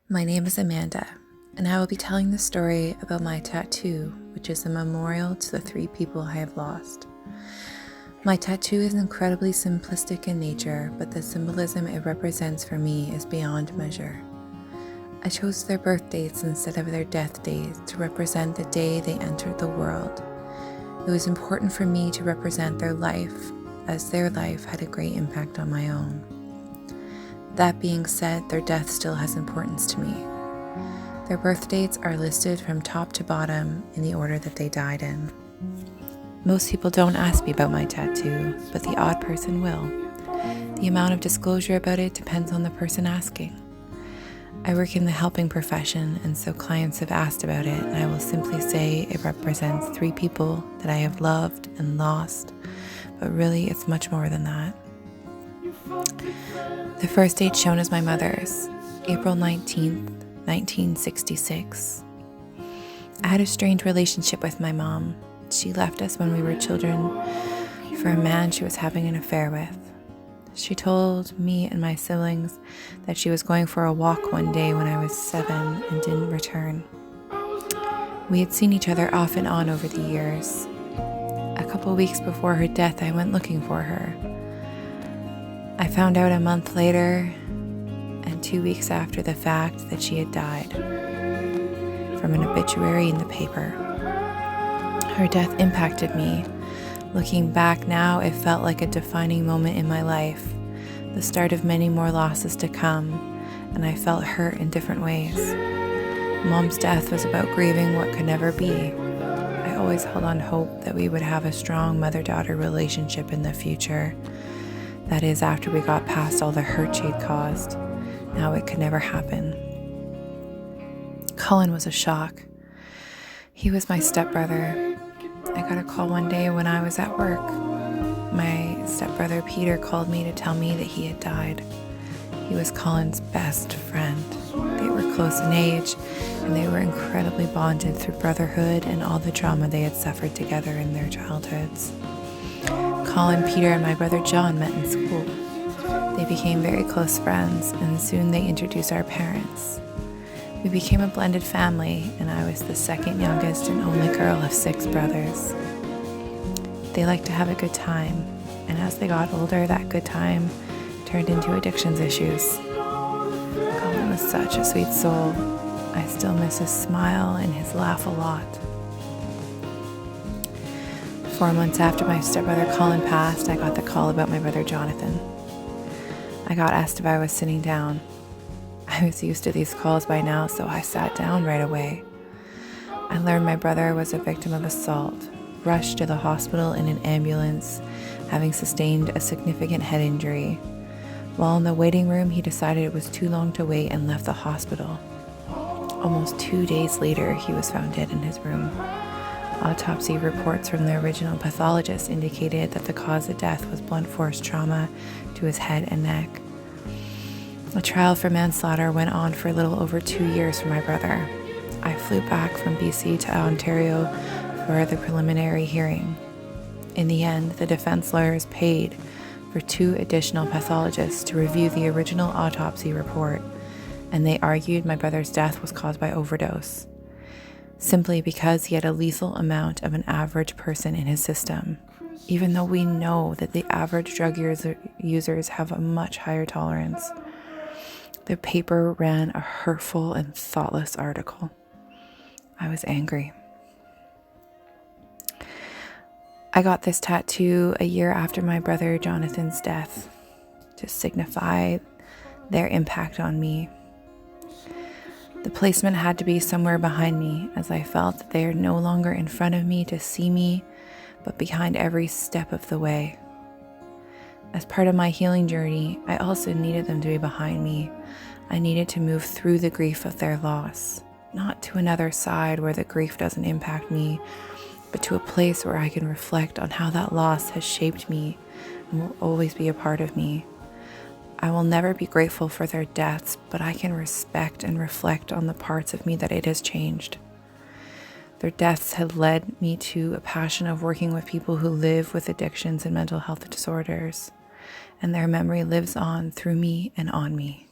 My name is Amanda, and I will be telling the story about my tattoo, which is a memorial to the 3 people I have lost. My tattoo is incredibly simplistic in nature, but the symbolism it represents for me is beyond measure. I chose their birth dates instead of their death days to represent the day they entered the world. It was important for me to represent their life, as their life had a great impact on my own. That being said, their death still has importance to me. Their birth dates are listed from top to bottom in the order that they died in. Most people don't ask me about my tattoo, but the odd person will. The amount of disclosure about it depends on the person asking. I work in the helping profession, and so clients have asked about it, and I will simply say it represents 3 people that I have loved and lost, but really it's much more than that. The first date shown is my mother's, April 19th, 1966. I had a strange relationship with my mom. She left us when we were children for a man she was having an affair with. She told me and my siblings that she was going for a walk one day when I was 7 and didn't return. We had seen each other off and on over the years. A couple weeks before her death, I went looking for her. I found out a month later and 2 weeks after the fact that she had died from an obituary in the paper. Her death impacted me. Looking back now, it felt like a defining moment in my life, the start of many more losses to come, and I felt hurt in different ways. Mom's death was about grieving what could never be. I always held on hope that we would have a strong mother-daughter relationship in the future. That is, after we got past all the hurt she'd caused. Now it could never happen. Colin was a shock. He was my stepbrother. I got a call one day when I was at work. My stepbrother Peter called me to tell me that he had died. He was Colin's best friend. They were close in age, and they were incredibly bonded through brotherhood and all the trauma they had suffered together in their childhoods. Colin, Peter, and my brother John met in school. They became very close friends, and soon they introduced our parents. We became a blended family, and I was the second youngest and only girl of 6 brothers. They liked to have a good time, and as they got older, that good time turned into addictions issues. Colin was such a sweet soul. I still miss his smile and his laugh a lot. 4 months after my stepbrother Colin passed, I got the call about my brother Jonathan. I got asked if I was sitting down. I was used to these calls by now, so I sat down right away. I learned my brother was a victim of assault, rushed to the hospital in an ambulance, having sustained a significant head injury. While in the waiting room, he decided it was too long to wait and left the hospital. Almost 2 days later, he was found dead in his room. Autopsy reports from the original pathologist indicated that the cause of death was blunt force trauma to his head and neck. A trial for manslaughter went on for a little over 2 years for my brother. I flew back from BC to Ontario for the preliminary hearing. In the end, the defense lawyers paid for 2 additional pathologists to review the original autopsy report, and they argued my brother's death was caused by overdose, simply because he had a lethal amount of an average person in his system, even though we know that the average drug users have a much higher tolerance. The paper ran a hurtful and thoughtless article. I was angry. I got this tattoo a year after my brother Jonathan's death to signify their impact on me. The placement had to be somewhere behind me, as I felt that they are no longer in front of me to see me, but behind every step of the way. As part of my healing journey, I also needed them to be behind me. I needed to move through the grief of their loss, not to another side where the grief doesn't impact me, but to a place where I can reflect on how that loss has shaped me and will always be a part of me. I will never be grateful for their deaths, but I can respect and reflect on the parts of me that it has changed. Their deaths had led me to a passion of working with people who live with addictions and mental health disorders, and their memory lives on through me and on me.